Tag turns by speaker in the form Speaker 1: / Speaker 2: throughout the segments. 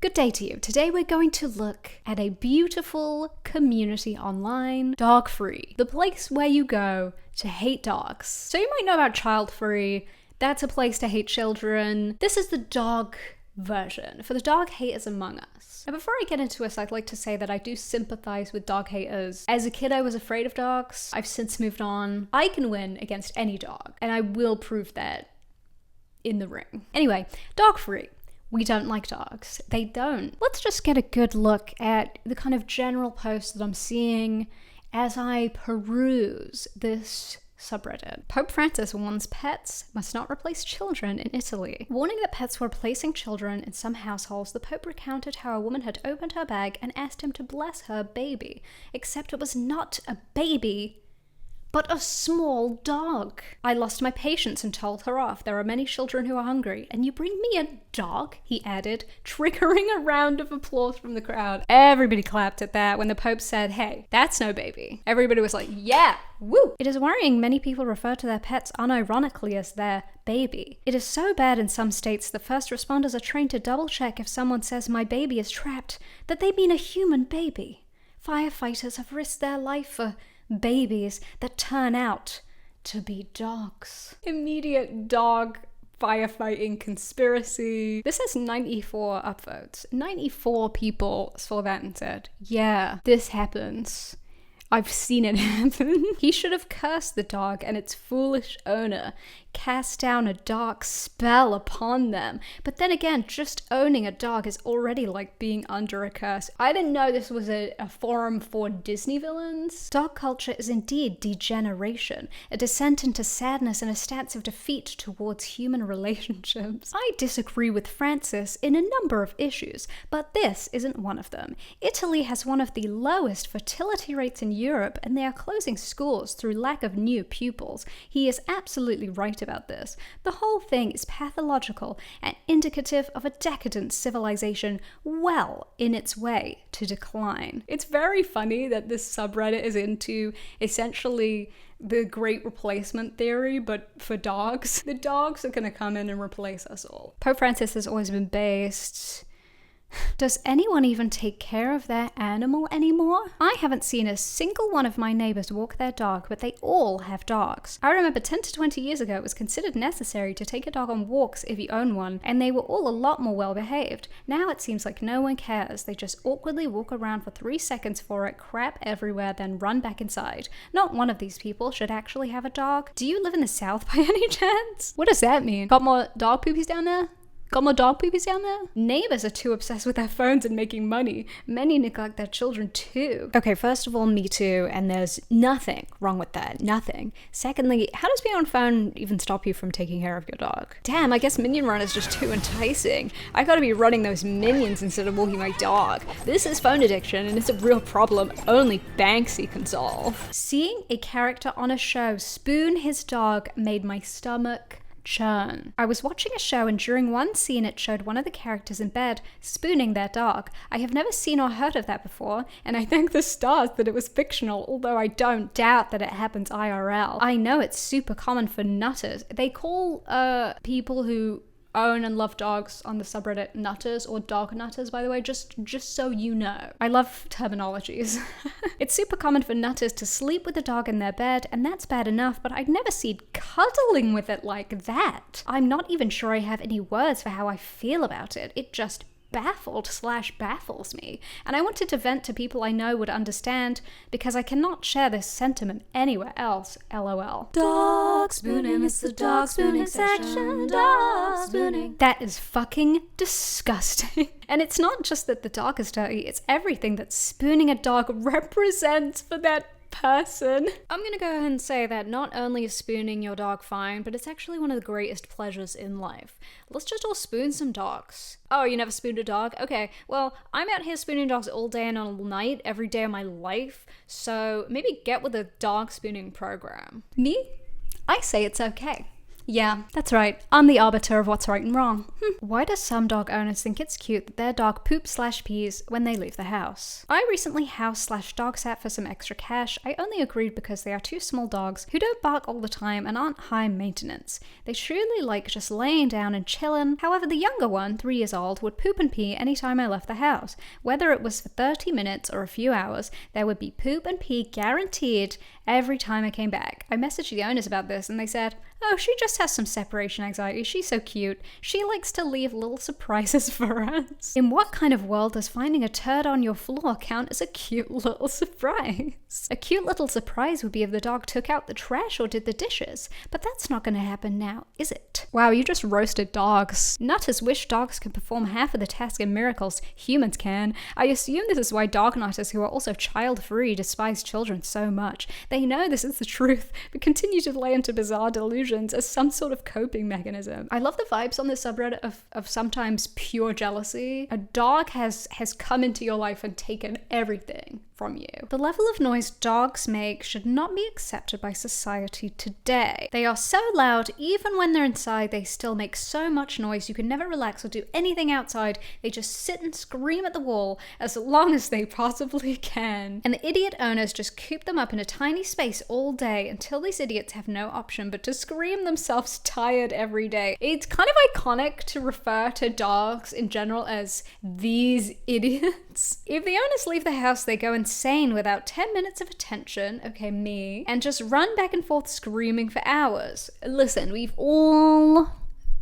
Speaker 1: Good day to you. Today we're going to look at a beautiful community online, Dogfree, the place where you go to hate dogs. So you might know about Childfree. That's a place to hate children. This is the dog version for the dog haters among us. Now, before I get into this, I'd like to say that I do sympathize with dog haters. As a kid, I was afraid of dogs. I've since moved on. I can win against any dog, and I will prove that in the ring. Anyway, Dogfree. We don't like dogs. They don't. Let's just get a good look at the kind of general posts that I'm seeing as I peruse this subreddit. Pope Francis warns pets must not replace children in Italy. Warning that pets were replacing children in some households, the Pope recounted how a woman had opened her bag and asked him to bless her baby, except it was not a baby, but a small dog. I lost my patience and told her off. There are many children who are hungry, and you bring me a dog, he added, triggering a round of applause from the crowd. Everybody clapped at that when the Pope said, hey, that's no baby. Everybody was like, yeah, woo! It is worrying many people refer to their pets unironically as their baby. It is so bad in some states that first responders are trained to double check if someone says my baby is trapped, that they mean a human baby. Firefighters have risked their life for babies that turn out to be dogs. Immediate dog firefighting conspiracy. This has 94 upvotes. 94 people saw that and said, yeah, this happens. I've seen it happen. He should have cursed the dog and its foolish owner, cast down a dark spell upon them. But then again, just owning a dog is already like being under a curse. I didn't know this was a forum for Disney villains. Dog culture is indeed degeneration, a descent into sadness and a stance of defeat towards human relationships. I disagree with Francis in a number of issues, but this isn't one of them. Italy has one of the lowest fertility rates in Europe, and they are closing schools through lack of new pupils. He is absolutely right about this. The whole thing is pathological and indicative of a decadent civilization well in its way to decline. It's very funny that this subreddit is into essentially the great replacement theory, but for dogs. The dogs are gonna come in and replace us all. Pope Francis has always been based... Does anyone even take care of their animal anymore? I haven't seen a single one of my neighbors walk their dog, but they all have dogs. I remember 10 to 20 years ago it was considered necessary to take a dog on walks if you own one, and they were all a lot more well behaved. Now it seems like no one cares. They just awkwardly walk around for 3 seconds for it, crap everywhere, then run back inside. Not one of these people should actually have a dog. Do you live in the South by any chance? What does that mean? Got more dog poopies down there? Got more dog poopies down there? Neighbors are too obsessed with their phones and making money. Many neglect their children too. Okay, first of all, me too, and there's nothing wrong with that. Nothing. Secondly, how does being on phone even stop you from taking care of your dog? Damn, I guess Minion Run is just too enticing. I gotta be running those minions instead of walking my dog. This is phone addiction, and it's a real problem only Banksy can solve. Seeing a character on a show spoon his dog made my stomach churn. I was watching a show, and during one scene it showed one of the characters in bed spooning their dog. I have never seen or heard of that before, and I thank the stars that it was fictional, although I don't doubt that it happens IRL. I know it's super common for nutters. They call people who own and love dogs on the subreddit nutters, or dog nutters, by the way, just so you know. I love terminologies. It's super common for nutters to sleep with a dog in their bed, and that's bad enough, but I'd never seen cuddling with it like that. I'm not even sure I have any words for how I feel about it. It just baffles me, and I wanted to vent to people I know would understand, because I cannot share this sentiment anywhere else, lol. Dog spooning, it's the dog spooning section, dog spooning. That is fucking disgusting. And it's not just that the dog is dirty, it's everything that spooning a dog represents for that person. I'm gonna go ahead and say that not only is spooning your dog fine, but it's actually one of the greatest pleasures in life. Let's just all spoon some dogs. Oh, you never spooned a dog? Okay, well, I'm out here spooning dogs all day and all night, every day of my life, so maybe get with a dog spooning program. Me? I say it's okay. Yeah, that's right. I'm the arbiter of what's right and wrong. Why do some dog owners think it's cute that their dog poops/pees when they leave the house? I recently house/dog sat for some extra cash. I only agreed because they are two small dogs who don't bark all the time and aren't high maintenance. They truly like just laying down and chilling. However, the younger one, 3 years old, would poop and pee anytime I left the house. Whether it was for 30 minutes or a few hours, there would be poop and pee guaranteed every time I came back. I messaged the owners about this and they said, "Oh, she just has some separation anxiety. She's so cute. She likes to leave little surprises for us." In what kind of world does finding a turd on your floor count as a cute little surprise? A cute little surprise would be if the dog took out the trash or did the dishes, but that's not going to happen now, is it? Wow, you just roasted dogs. Nutters wish dogs can perform half of the task and miracles humans can. I assume this is why dog nutters who are also child-free despise children so much. They know this is the truth, but continue to lay into bizarre delusions as some sort of coping mechanism. I love the vibes on this subreddit of sometimes pure jealousy. A dog has come into your life and taken everything from you. The level of noise dogs make should not be accepted by society today. They are so loud, even when they're inside, they still make so much noise you can never relax or do anything outside. They just sit and scream at the wall as long as they possibly can. And the idiot owners just coop them up in a tiny space all day until these idiots have no option but to scream themselves tired every day. It's kind of iconic to refer to dogs in general as these idiots. If the owners leave the house, they go insane without 10 minutes of attention, okay, me, and just run back and forth screaming for hours. Listen, we've all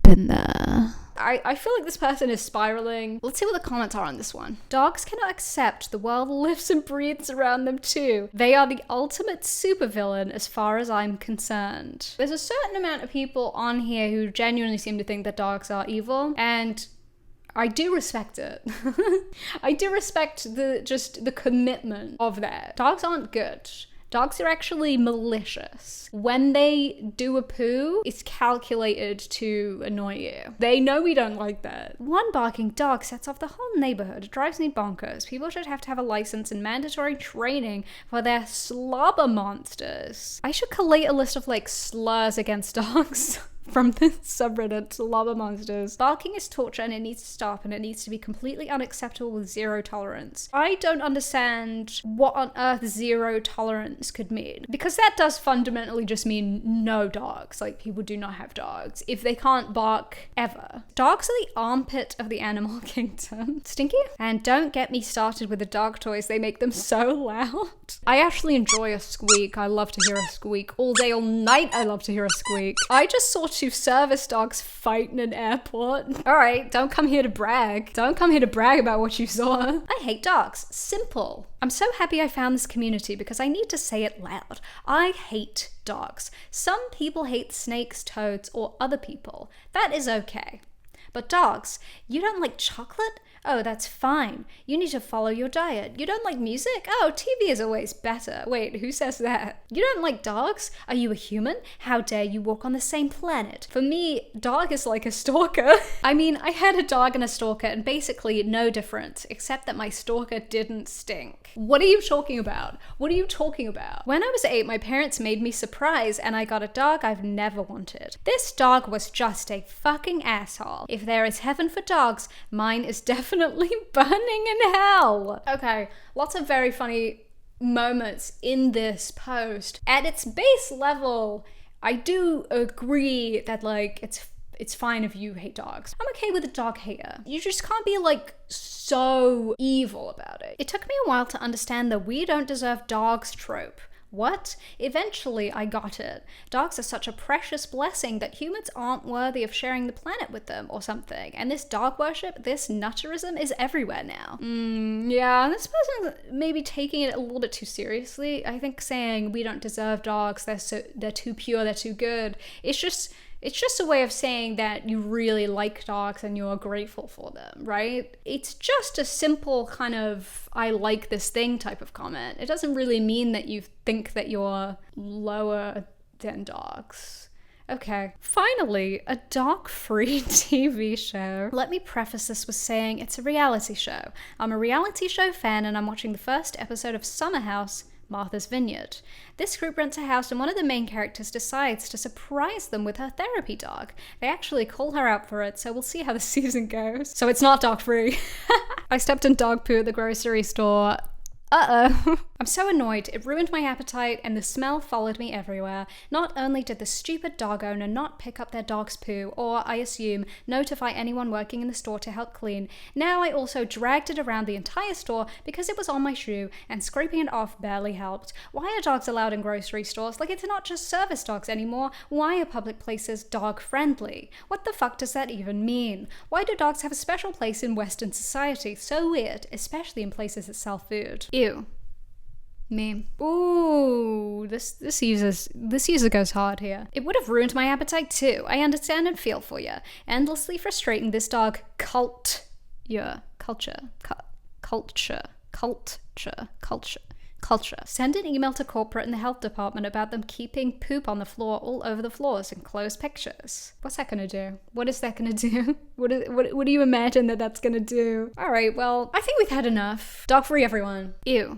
Speaker 1: been there. I feel like this person is spiraling. Let's see what the comments are on this one. Dogs cannot accept the world lives and breathes around them too. They are the ultimate supervillain as far as I'm concerned. There's a certain amount of people on here who genuinely seem to think that dogs are evil, and I do respect it. I do respect the commitment of that. Dogs aren't good. Dogs are actually malicious. When they do a poo, it's calculated to annoy you. They know we don't like that. One barking dog sets off the whole neighborhood. It drives me bonkers. People should have to have a license and mandatory training for their slobber monsters. I should collate a list of slurs against dogs. From this subreddit, slobber monsters. Barking is torture and it needs to stop, and it needs to be completely unacceptable with zero tolerance. I don't understand what on earth zero tolerance could mean, because that does fundamentally just mean no dogs. People do not have dogs if they can't bark ever. Dogs are the armpit of the animal kingdom. Stinky? And don't get me started with the dog toys. They make them so loud. I actually enjoy a squeak. I love to hear a squeak. All day, all night, I love to hear a squeak. I just saw 2 service dogs fight in an airport. Alright, don't come here to brag. Don't come here to brag about what you saw. I hate dogs. Simple. I'm so happy I found this community because I need to say it loud. I hate dogs. Some people hate snakes, toads, or other people. That is okay. But dogs, you don't like chocolate? Oh, that's fine. You need to follow your diet. You don't like music? Oh, TV is always better. Wait, who says that? You don't like dogs? Are you a human? How dare you walk on the same planet? For me, dog is like a stalker. I mean, I had a dog and a stalker and basically no difference, except that my stalker didn't stink. What are you talking about? What are you talking about? When I was 8, my parents made me surprise and I got a dog I've never wanted. This dog was just a fucking asshole. If there is heaven for dogs, mine is definitely burning in hell. Okay, lots of very funny moments in this post. At its base level, I do agree that it's fine if you hate dogs. I'm okay with a dog hater. You just can't be so evil about it. It took me a while to understand the "we don't deserve dogs" trope. What? Eventually, I got it. Dogs are such a precious blessing that humans aren't worthy of sharing the planet with them or something. And this dog worship, this nutterism is everywhere now. Yeah, this person may be taking it a little bit too seriously. I think saying we don't deserve dogs, they're too pure, they're too good. It's just a way of saying that you really like dogs and you're grateful for them, right? It's just a simple kind of "I like this thing" type of comment. It doesn't really mean that you think that you're lower than dogs. Okay. Finally, a dog-free TV show. Let me preface this with saying it's a reality show. I'm a reality show fan and I'm watching the first episode of Summer House Martha's Vineyard. This group rents a house and one of the main characters decides to surprise them with her therapy dog. They actually call her out for it, so we'll see how the season goes. So it's not dog free. I stepped in dog poo at the grocery store. Uh-oh. I'm so annoyed. It ruined my appetite and the smell followed me everywhere. Not only did the stupid dog owner not pick up their dog's poo, or, I assume, notify anyone working in the store to help clean, now I also dragged it around the entire store because it was on my shoe and scraping it off barely helped. Why are dogs allowed in grocery stores? Like, it's not just service dogs anymore. Why are public places dog-friendly? What the fuck does that even mean? Why do dogs have a special place in Western society? So weird, especially in places that sell food. Ew. Me. Ooh, this user goes hard here. It would have ruined my appetite too. I understand and feel for you. Endlessly frustrating this dog culture. Send an email to corporate and the health department about them keeping poop on the floor all over the floors and close pictures. What's that gonna do? What is that gonna do? What do you imagine that's gonna do? Alright, well, I think we've had enough. Dog free, everyone. Ew.